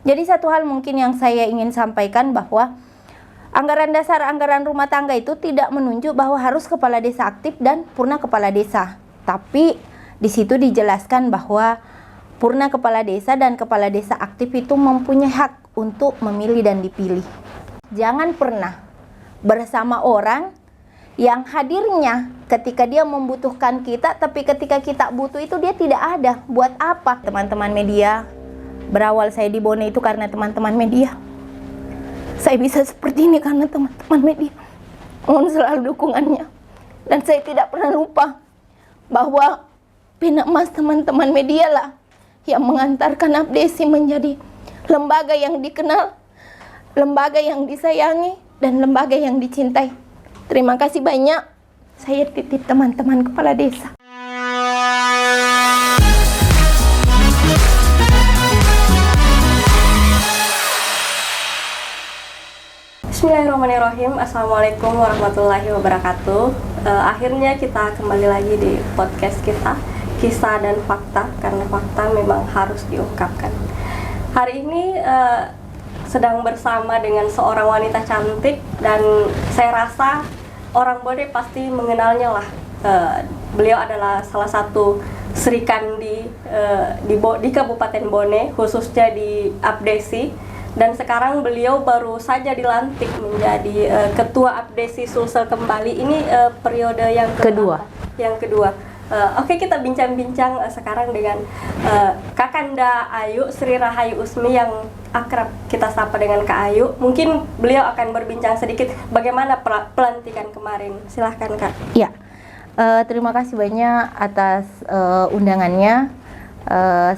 Jadi satu hal mungkin yang saya ingin sampaikan bahwa anggaran dasar anggaran rumah tangga itu tidak menunjuk bahwa harus kepala desa aktif dan purna kepala desa. Tapi di situ dijelaskan bahwa purna kepala desa dan kepala desa aktif itu mempunyai hak untuk memilih dan dipilih. Jangan pernah bersama orang yang hadirnya ketika dia membutuhkan kita, tapi ketika kita butuh itu dia tidak ada. Buat apa? Teman-teman media, berawal saya di Bone itu karena teman-teman media. Saya bisa seperti ini karena teman-teman media. Mohon selalu dukungannya. Dan saya tidak pernah lupa bahwa Pena Emas teman-teman media lah yang mengantarkan Abdesi menjadi lembaga yang dikenal, lembaga yang disayangi, dan lembaga yang dicintai. Terima kasih banyak. Saya titip teman-teman kepala desa. Bismillahirrahmanirrahim. Assalamualaikum warahmatullahi wabarakatuh. Akhirnya kita kembali lagi di podcast kita, Kisah dan Fakta, karena fakta memang harus diungkapkan. Hari ini sedang bersama dengan seorang wanita cantik, dan saya rasa orang Bone pasti mengenalnya lah. Beliau adalah salah satu Sri Kandi di Kabupaten Bone, khususnya di Abdesi. Dan sekarang beliau baru saja dilantik menjadi Ketua Abdesi Sulsel kembali. Ini periode yang kedua. Yang kedua. Oke, kita bincang-bincang sekarang dengan Kakanda Ayu, Sri Rahayu Usmi, yang akrab kita sapa dengan Kak Ayu. Mungkin beliau akan berbincang sedikit bagaimana pelantikan kemarin. Silahkan Kak. Ya, terima kasih banyak atas undangannya.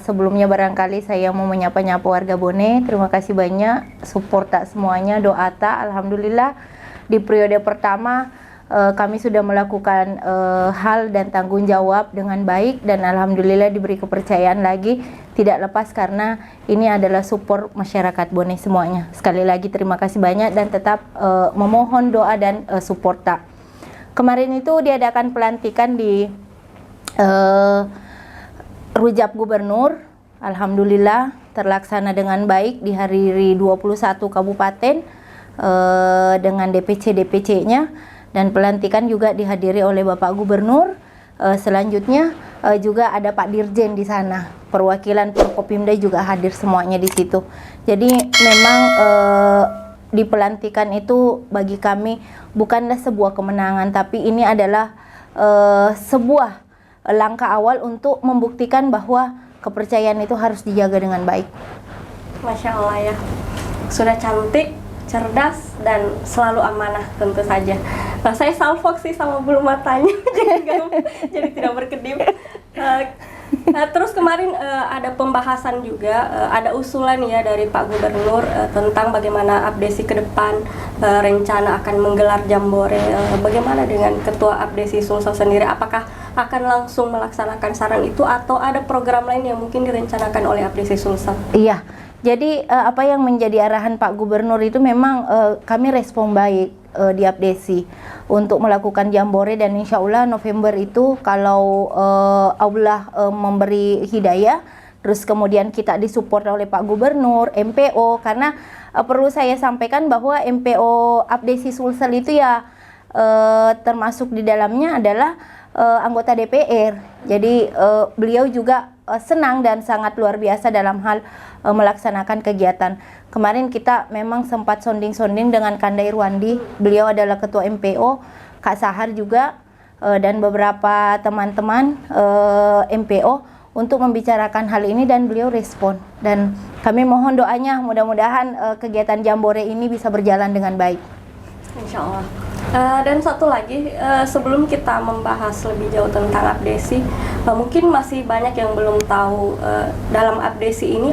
Sebelumnya barangkali saya mau menyapa-nyapa warga Bone. Terima kasih banyak support tak semuanya, doa tak. Alhamdulillah di periode pertama kami sudah melakukan hal dan tanggung jawab dengan baik, dan alhamdulillah diberi kepercayaan lagi, tidak lepas karena ini adalah support masyarakat Bone semuanya. Sekali lagi terima kasih banyak dan tetap memohon doa dan support tak. Kemarin itu diadakan pelantikan di Rujak Gubernur. Alhamdulillah terlaksana dengan baik di hari 21 kabupaten dengan DPC-nya, dan pelantikan juga dihadiri oleh Bapak Gubernur. Selanjutnya juga ada Pak Dirjen di sana, perwakilan Forkopimda juga hadir semuanya di situ. Jadi memang di pelantikan itu bagi kami bukanlah sebuah kemenangan, tapi ini adalah sebuah langkah awal untuk membuktikan bahwa kepercayaan itu harus dijaga dengan baik. Masya Allah ya, sudah cantik, cerdas, dan selalu amanah tentu saja. Nah, saya salfok sih sama bulu matanya, jadi tidak berkedip. Terus kemarin ada pembahasan juga, ada usulan ya dari Pak Gubernur tentang bagaimana Abdesi ke depan, rencana akan menggelar jambore. Bagaimana dengan Ketua Abdesi Sulsel sendiri? Apakah akan langsung melaksanakan saran itu atau ada program lain yang mungkin direncanakan oleh Abdesi Sulsel? Iya, jadi apa yang menjadi arahan Pak Gubernur itu memang kami respon baik di Abdesi untuk melakukan jambore, dan insya Allah November itu kalau Allah memberi hidayah, terus kemudian kita disupport oleh Pak Gubernur, MPO, karena perlu saya sampaikan bahwa MPO Abdesi Sulsel itu ya termasuk di dalamnya adalah anggota DPR. Jadi beliau juga senang dan sangat luar biasa dalam hal melaksanakan kegiatan. Kemarin kita memang sempat sonding-sonding dengan Kanda Irwandi, beliau adalah ketua MPO, Kak Sahar juga, dan beberapa teman-teman MPO untuk membicarakan hal ini, dan beliau respon. Dan kami mohon doanya, mudah-mudahan kegiatan jambore ini bisa berjalan dengan baik. Insya Allah. Dan satu lagi, sebelum kita membahas lebih jauh tentang Abdesi, mungkin masih banyak yang belum tahu dalam Abdesi ini,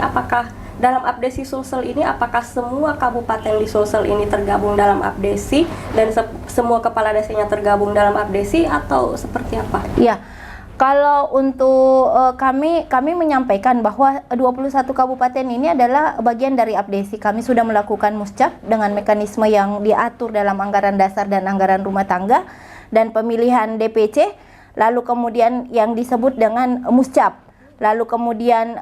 dalam Abdesi Sulsel ini, apakah semua kabupaten di Sulsel ini tergabung dalam Abdesi dan semua kepala desanya tergabung dalam Abdesi, atau seperti apa? Ya, kalau untuk kami menyampaikan bahwa 21 kabupaten ini adalah bagian dari Abdesi. Kami sudah melakukan muscap dengan mekanisme yang diatur dalam anggaran dasar dan anggaran rumah tangga dan pemilihan DPC, lalu kemudian yang disebut dengan muscap, lalu kemudian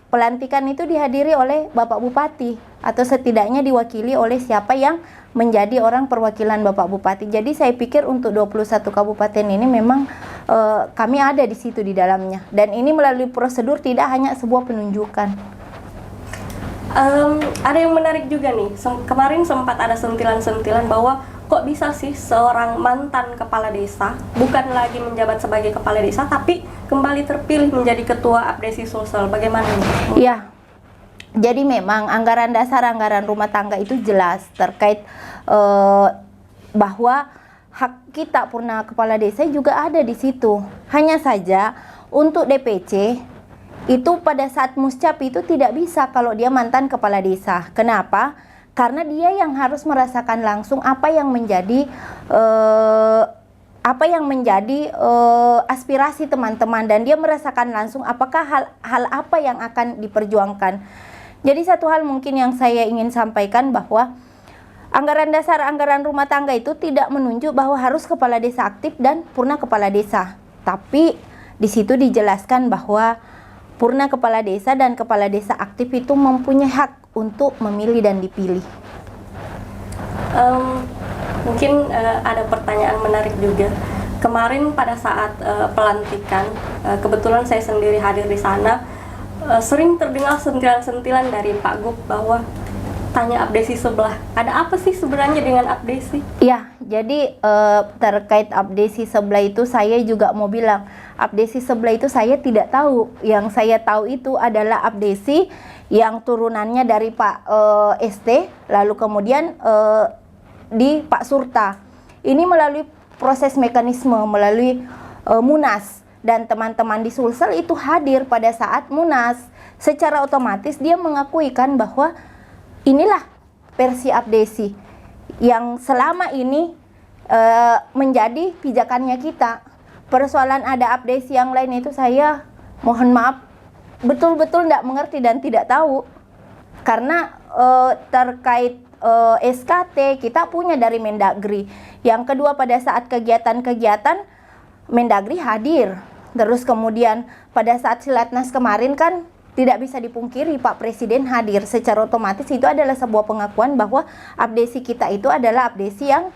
pelantikan itu dihadiri oleh Bapak Bupati atau setidaknya diwakili oleh siapa yang menjadi orang perwakilan Bapak Bupati. Jadi saya pikir untuk 21 kabupaten ini memang kami ada di situ di dalamnya, dan ini melalui prosedur, tidak hanya sebuah penunjukan. Ada yang menarik juga nih, kemarin sempat ada sentilan-sentilan bahwa kok bisa sih seorang mantan kepala desa bukan lagi menjabat sebagai kepala desa tapi kembali terpilih menjadi ketua Abdesi Sulsel. Bagaimana ini? Iya, jadi memang anggaran dasar, anggaran rumah tangga itu jelas terkait bahwa hak kita purna kepala desa juga ada di situ. Hanya saja untuk DPC itu pada saat muscap itu tidak bisa kalau dia mantan kepala desa. Kenapa? Karena dia yang harus merasakan langsung apa yang menjadi aspirasi teman-teman, dan dia merasakan langsung apakah hal apa yang akan diperjuangkan. Jadi satu hal mungkin yang saya ingin sampaikan bahwa anggaran dasar, anggaran rumah tangga itu tidak menunjuk bahwa harus kepala desa aktif dan purna kepala desa. Tapi di situ dijelaskan bahwa purna kepala desa dan kepala desa aktif itu mempunyai hak untuk memilih dan dipilih. Mungkin ada pertanyaan menarik juga. Kemarin pada saat pelantikan, kebetulan saya sendiri hadir di sana, sering terdengar sentilan-sentilan dari Pak Gup bahwa tanya Abdesi sebelah, ada apa sih sebenarnya dengan Abdesi? Ya, jadi terkait Abdesi sebelah itu saya juga mau bilang, Abdesi sebelah itu saya tidak tahu. Yang saya tahu itu adalah Abdesi yang turunannya dari Pak ST, lalu kemudian di Pak Surta. Ini melalui proses mekanisme, melalui Munas, dan teman-teman di Sulsel itu hadir pada saat Munas. Secara otomatis dia mengakui kan bahwa inilah versi Abdesi yang selama ini menjadi pijakannya kita. Persoalan ada Abdesi yang lain itu saya mohon maaf betul-betul tidak mengerti dan tidak tahu. Karena terkait SKT kita punya dari Mendagri. Yang kedua, pada saat kegiatan-kegiatan Mendagri hadir. Terus kemudian pada saat Silatnas kemarin kan tidak bisa dipungkiri Pak Presiden hadir. Secara otomatis itu adalah sebuah pengakuan bahwa Abdesi kita itu adalah Abdesi yang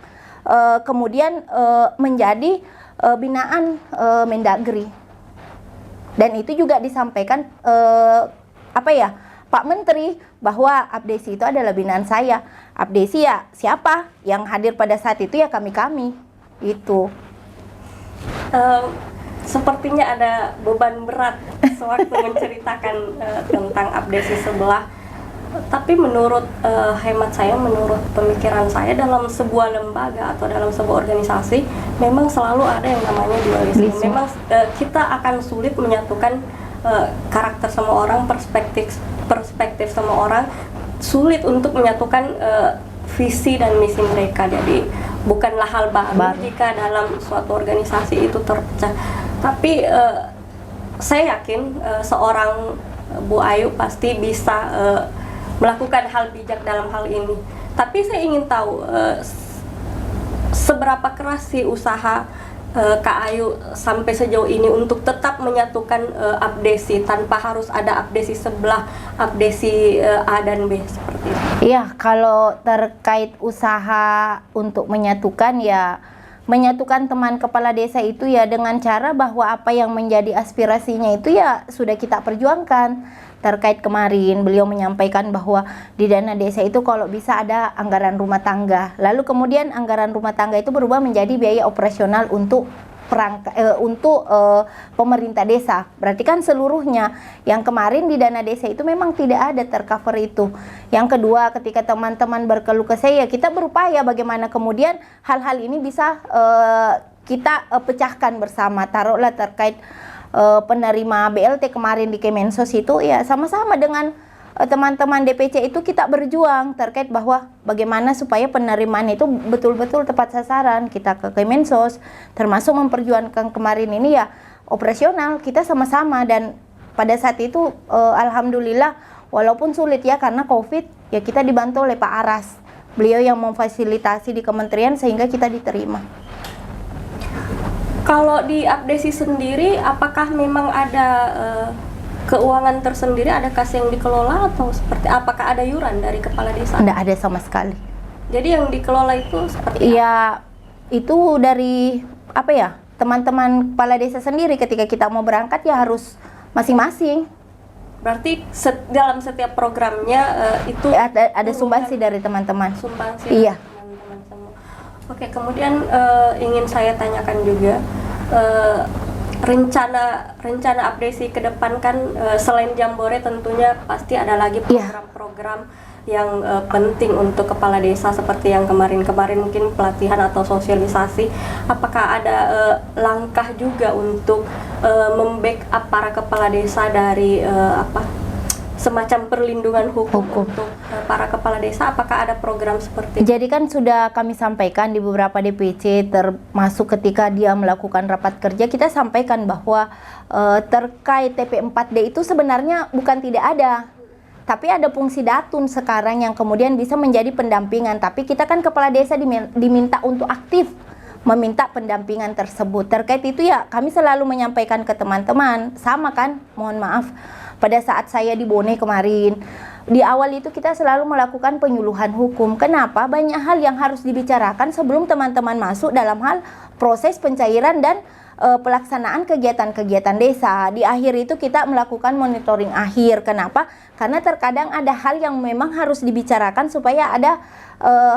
kemudian menjadi binaan Mendagri. Dan itu juga disampaikan Pak Menteri bahwa Abdesi itu adalah binaan saya. Abdesi ya siapa yang hadir pada saat itu ya kami-kami itu. Sepertinya ada beban berat sewaktu menceritakan tentang Abdesi sebelah. Tapi menurut hemat saya, menurut pemikiran saya, dalam sebuah lembaga atau dalam sebuah organisasi memang selalu ada yang namanya dualisme. Memang kita akan sulit menyatukan karakter semua orang, perspektif semua orang, sulit untuk menyatukan visi dan misi mereka. Jadi bukanlah hal baru jika dalam suatu organisasi itu terpecah. Tapi saya yakin seorang Bu Ayu pasti bisa melakukan hal bijak dalam hal ini. Tapi saya ingin tahu seberapa keras sih usaha Kak Ayu sampai sejauh ini untuk tetap menyatukan Abdesi tanpa harus ada Abdesi sebelah, Abdesi A dan B seperti itu. Iya, kalau terkait usaha untuk menyatukan ya menyatukan teman kepala desa itu ya dengan cara bahwa apa yang menjadi aspirasinya itu ya sudah kita perjuangkan. Terkait kemarin beliau menyampaikan bahwa di dana desa itu kalau bisa ada anggaran rumah tangga. Lalu kemudian anggaran rumah tangga itu berubah menjadi biaya operasional untuk pemerintah desa. Berarti kan seluruhnya. Yang kemarin di dana desa itu memang tidak ada tercover itu. Yang kedua, ketika teman-teman berkeluh ke saya, kita berupaya bagaimana kemudian hal-hal ini bisa kita pecahkan bersama. Taruhlah terkait penerima BLT kemarin di Kemensos itu ya sama-sama dengan teman-teman DPC itu kita berjuang terkait bahwa bagaimana supaya penerimaan itu betul-betul tepat sasaran. Kita ke Kemensos termasuk memperjuangkan kemarin ini ya operasional kita sama-sama, dan pada saat itu alhamdulillah walaupun sulit ya karena COVID ya kita dibantu oleh Pak Aras. Beliau yang memfasilitasi di kementerian sehingga kita diterima. Kalau di Abdesi sendiri, apakah memang ada keuangan tersendiri ada kas yang dikelola atau seperti apakah ada iuran dari kepala desa? Nggak ada sama sekali. Jadi yang dikelola itu seperti apa? Ya, itu dari apa ya? Teman-teman kepala desa sendiri ketika kita mau berangkat ya harus masing-masing. Berarti dalam setiap programnya itu Ada sumbangsi dari teman-teman. Sumbangsi Iya. dari teman-teman semua. Oke, kemudian ingin saya tanyakan juga rencana abdesi ke depan kan selain Jambore tentunya pasti ada lagi program-program yang penting untuk kepala desa seperti yang kemarin-kemarin mungkin pelatihan atau sosialisasi. Apakah ada langkah juga untuk membackup para kepala desa dari semacam perlindungan hukum untuk para kepala desa? Apakah ada program seperti itu? Jadi kan sudah kami sampaikan di beberapa DPC, termasuk ketika dia melakukan rapat kerja, kita sampaikan bahwa terkait TP4D itu sebenarnya bukan tidak ada, tapi ada fungsi datun sekarang yang kemudian bisa menjadi pendampingan. Tapi kita kan kepala desa diminta untuk aktif meminta pendampingan tersebut. Terkait itu ya kami selalu menyampaikan ke teman-teman, sama kan, mohon maaf, pada saat saya di Bone kemarin, di awal itu kita selalu melakukan penyuluhan hukum. Kenapa? Banyak hal yang harus dibicarakan sebelum teman-teman masuk dalam hal proses pencairan dan pelaksanaan kegiatan-kegiatan desa. Di akhir itu kita melakukan monitoring akhir. Kenapa? Karena terkadang ada hal yang memang harus dibicarakan supaya ada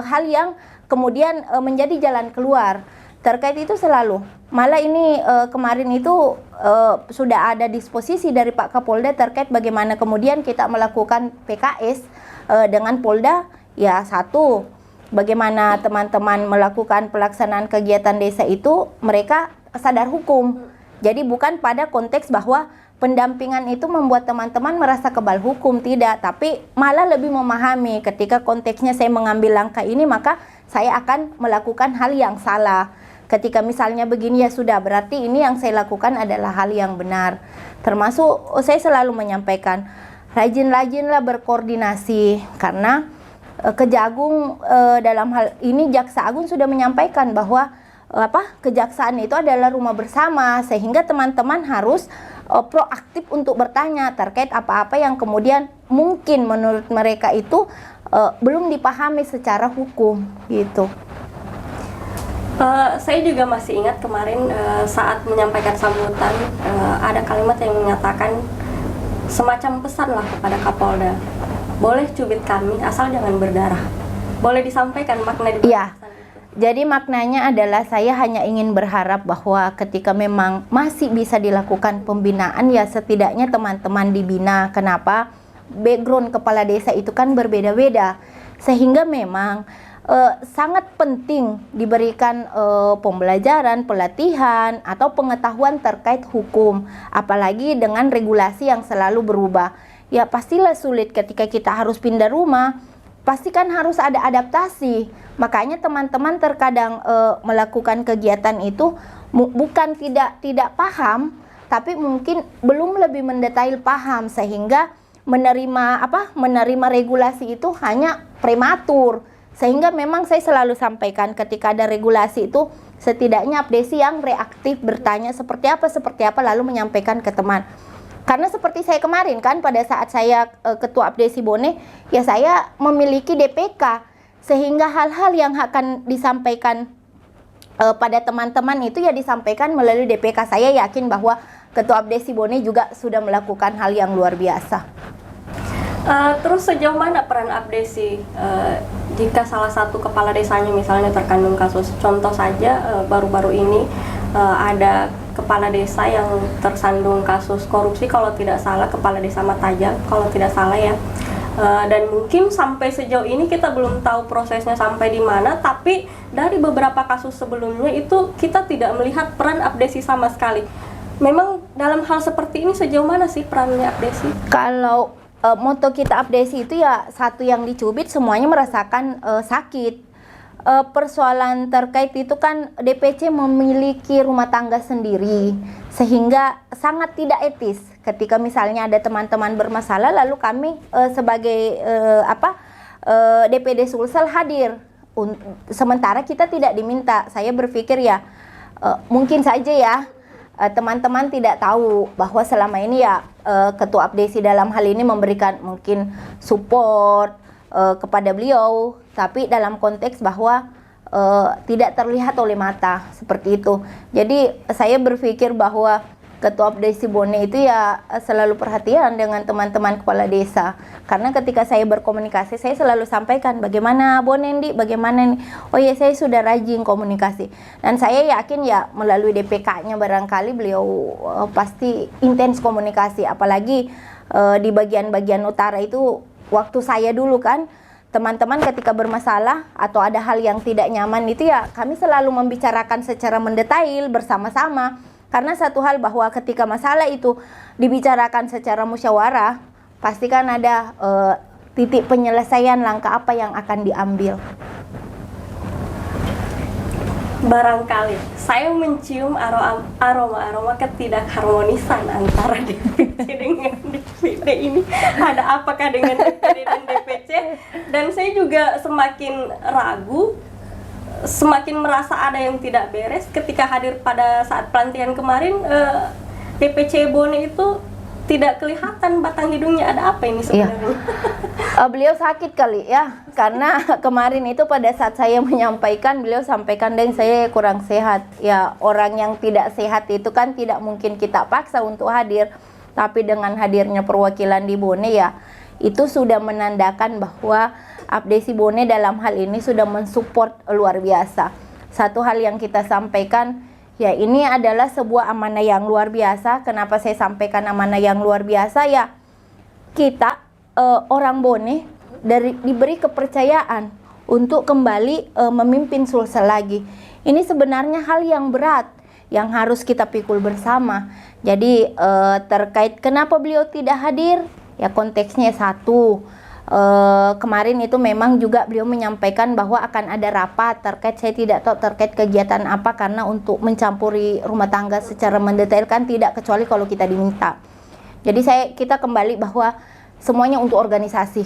hal yang kemudian menjadi jalan keluar. Terkait itu selalu, malah ini kemarin itu sudah ada disposisi dari Pak Kapolda terkait bagaimana kemudian kita melakukan PKS dengan Polda. Ya, satu, bagaimana teman-teman melakukan pelaksanaan kegiatan desa itu mereka sadar hukum. Jadi bukan pada konteks bahwa pendampingan itu membuat teman-teman merasa kebal hukum, tidak, tapi malah lebih memahami ketika konteksnya saya mengambil langkah ini maka saya akan melakukan hal yang salah. Ketika misalnya begini ya sudah, berarti ini yang saya lakukan adalah hal yang benar. Termasuk saya selalu menyampaikan, rajin-rajinlah berkoordinasi, karena Kejagung dalam hal ini Jaksa Agung sudah menyampaikan bahwa kejaksaan itu adalah rumah bersama, sehingga teman-teman harus proaktif untuk bertanya terkait apa-apa yang kemudian mungkin menurut mereka itu belum dipahami secara hukum gitu. Saya juga masih ingat kemarin saat menyampaikan sambutan ada kalimat yang menyatakan semacam pesan lah kepada Kapolda, boleh cubit kami asal jangan berdarah. Boleh disampaikan makna di pesan itu? Jadi maknanya adalah saya hanya ingin berharap bahwa ketika memang masih bisa dilakukan pembinaan ya setidaknya teman-teman dibina. Kenapa? Background kepala desa itu kan berbeda-beda, sehingga memang sangat penting diberikan pembelajaran, pelatihan, atau pengetahuan terkait hukum, apalagi dengan regulasi yang selalu berubah. Ya pastilah sulit ketika kita harus pindah rumah, pasti kan harus ada adaptasi. Makanya teman-teman terkadang melakukan kegiatan itu bukan tidak paham, tapi mungkin belum lebih mendetail paham, sehingga menerima regulasi itu hanya prematur. Sehingga memang saya selalu sampaikan ketika ada regulasi itu setidaknya abdesi yang reaktif, bertanya seperti apa lalu menyampaikan ke teman. Karena seperti saya kemarin kan pada saat saya ketua abdesi Bone, ya saya memiliki DPK, sehingga hal-hal yang akan disampaikan pada teman-teman itu ya disampaikan melalui DPK. Saya yakin bahwa ketua abdesi Bone juga sudah melakukan hal yang luar biasa. Terus sejauh mana peran abdesi jika salah satu kepala desanya misalnya terkandung kasus? Contoh saja baru-baru ini ada kepala desa yang tersandung kasus korupsi, kalau tidak salah kepala desa Mataja, kalau tidak salah ya. Dan mungkin sampai sejauh ini kita belum tahu prosesnya sampai di mana, tapi dari beberapa kasus sebelumnya itu kita tidak melihat peran abdesi sama sekali. Memang dalam hal seperti ini sejauh mana sih perannya abdesi? Kalau moto kita abdesi itu ya satu yang dicubit semuanya merasakan sakit. Persoalan terkait itu kan DPC memiliki rumah tangga sendiri, sehingga sangat tidak etis ketika misalnya ada teman-teman bermasalah lalu kami sebagai DPD Sulsel hadir, sementara kita tidak diminta. Saya berpikir ya mungkin saja ya teman-teman tidak tahu bahwa selama ini ya Ketua Abdesi dalam hal ini memberikan mungkin support kepada beliau, tapi dalam konteks bahwa tidak terlihat oleh mata seperti itu. Jadi saya berpikir bahwa Ketua Abdesi Bone itu ya selalu perhatian dengan teman-teman kepala desa. Karena ketika saya berkomunikasi, saya selalu sampaikan bagaimana Bonendi, bagaimana nih. Oh ya, saya sudah rajin komunikasi. Dan saya yakin ya melalui DPK-nya barangkali beliau pasti intens komunikasi. Apalagi di bagian-bagian utara itu waktu saya dulu kan, teman-teman ketika bermasalah atau ada hal yang tidak nyaman itu ya kami selalu membicarakan secara mendetail bersama-sama. Karena satu hal bahwa ketika masalah itu dibicarakan secara musyawarah, pasti kan ada titik penyelesaian langkah apa yang akan diambil. Barangkali saya mencium aroma ketidakharmonisan antara DPC dengan DPD ini. Ada apakah dengan DPD dan DPC? Dan saya juga semakin ragu, semakin merasa ada yang tidak beres ketika hadir pada saat pelantikan kemarin. DPC Bone itu tidak kelihatan batang hidungnya. Ada apa ini sebenarnya? Beliau sakit kali ya, karena kemarin itu pada saat saya menyampaikan, beliau sampaikan dan saya kurang sehat. Ya, orang yang tidak sehat itu kan tidak mungkin kita paksa untuk hadir, tapi dengan hadirnya perwakilan di Bone ya itu sudah menandakan bahwa Abdesi Bone dalam hal ini sudah mensupport luar biasa. Satu hal yang kita sampaikan, ya ini adalah sebuah amanah yang luar biasa. Kenapa saya sampaikan amanah yang luar biasa? Ya kita orang Bone diberi kepercayaan untuk kembali memimpin Sulsel lagi. Ini sebenarnya hal yang berat yang harus kita pikul bersama. Jadi terkait kenapa beliau tidak hadir, ya konteksnya satu, kemarin itu memang juga beliau menyampaikan bahwa akan ada rapat terkait, saya tidak tahu terkait kegiatan apa, karena untuk mencampuri rumah tangga secara mendetail kan tidak, kecuali kalau kita diminta. Jadi kita kembali bahwa semuanya untuk organisasi.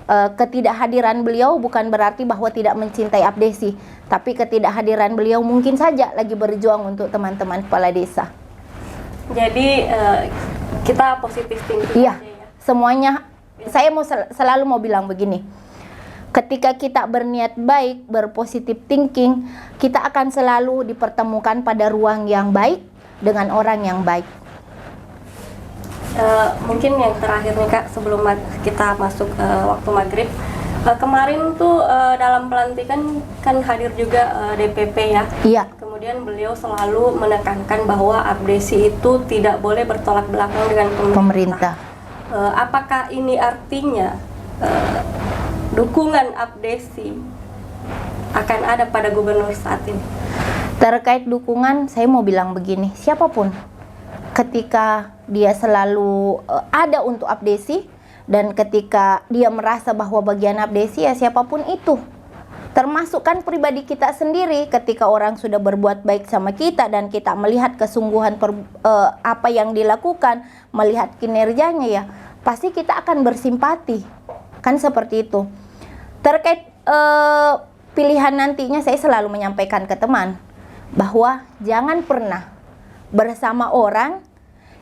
Ketidakhadiran beliau bukan berarti bahwa tidak mencintai Abdesi, tapi ketidakhadiran beliau mungkin saja lagi berjuang untuk teman-teman kepala desa. Jadi kita positif thinking. Iya, semuanya. Saya selalu mau bilang begini, ketika kita berniat baik, berpositif thinking, kita akan selalu dipertemukan pada ruang yang baik dengan orang yang baik. Mungkin yang terakhir nih Kak, sebelum kita masuk waktu maghrib, kemarin tuh dalam pelantikan kan hadir juga DPP ya. Iya. Kemudian beliau selalu menekankan bahwa Abdesi itu tidak boleh bertolak belakang dengan pemerintah. Apakah ini artinya dukungan Abdesi akan ada pada gubernur saat ini? Terkait dukungan, saya mau bilang begini, siapapun ketika dia selalu ada untuk Abdesi, dan ketika dia merasa bahwa bagian Abdesi ya siapapun itu, termasuk kan pribadi kita sendiri, ketika orang sudah berbuat baik sama kita dan kita melihat kesungguhan apa yang dilakukan, melihat kinerjanya ya pasti kita akan bersimpati, kan seperti itu. Terkait pilihan nantinya, saya selalu menyampaikan ke teman bahwa jangan pernah bersama orang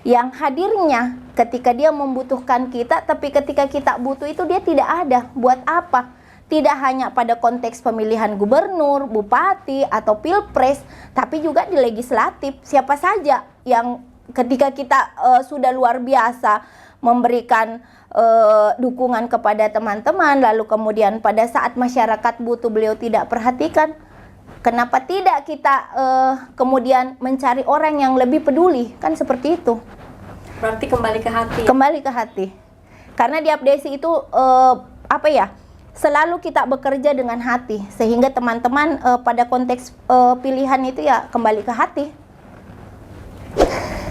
yang hadirnya ketika dia membutuhkan kita, tapi ketika kita butuh itu dia tidak ada. Buat apa? Tidak hanya pada konteks pemilihan gubernur, bupati, atau pilpres, tapi juga di legislatif. Siapa saja yang ketika kita sudah luar biasa memberikan dukungan kepada teman-teman, lalu kemudian pada saat masyarakat butuh beliau tidak perhatikan, kenapa tidak kita kemudian mencari orang yang lebih peduli, kan seperti itu. Berarti kembali ke hati. Kembali ke hati. Karena di Abdesi itu selalu kita bekerja dengan hati, sehingga teman-teman pada konteks pilihan itu ya kembali ke hati.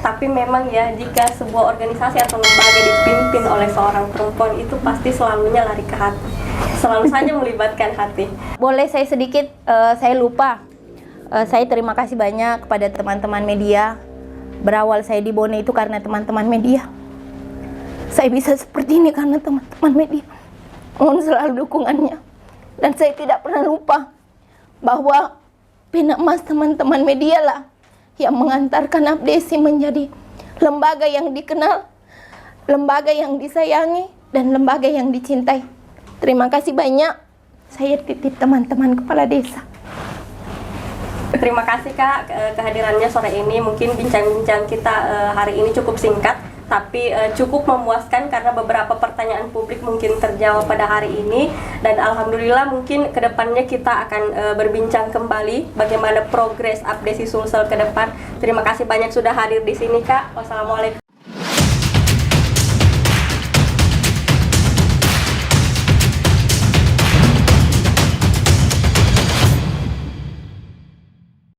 Tapi memang ya, jika sebuah organisasi atau lembaga dipimpin oleh seorang perempuan, itu pasti selalunya lari ke hati, selalu saja melibatkan hati. Boleh saya sedikit, saya lupa. Saya terima kasih banyak kepada teman-teman media. Berawal saya di Bone itu karena teman-teman media. Saya bisa seperti ini karena teman-teman media. Mohon selalu dukungannya. Dan saya tidak pernah lupa bahwa pena emas teman-teman media lah yang mengantarkan Abdesi menjadi lembaga yang dikenal lembaga yang disayangi dan lembaga yang dicintai. Terima kasih banyak. Saya titip teman-teman kepala desa. Terima kasih Kak kehadirannya sore ini. Mungkin bincang-bincang kita hari ini cukup singkat, tapi cukup memuaskan karena beberapa pertanyaan publik mungkin terjawab pada hari ini. Dan alhamdulillah mungkin kedepannya kita akan berbincang kembali bagaimana progres Abdesi Sulsel ke depan. Terima kasih banyak sudah hadir di sini Kak. Wassalamualaikum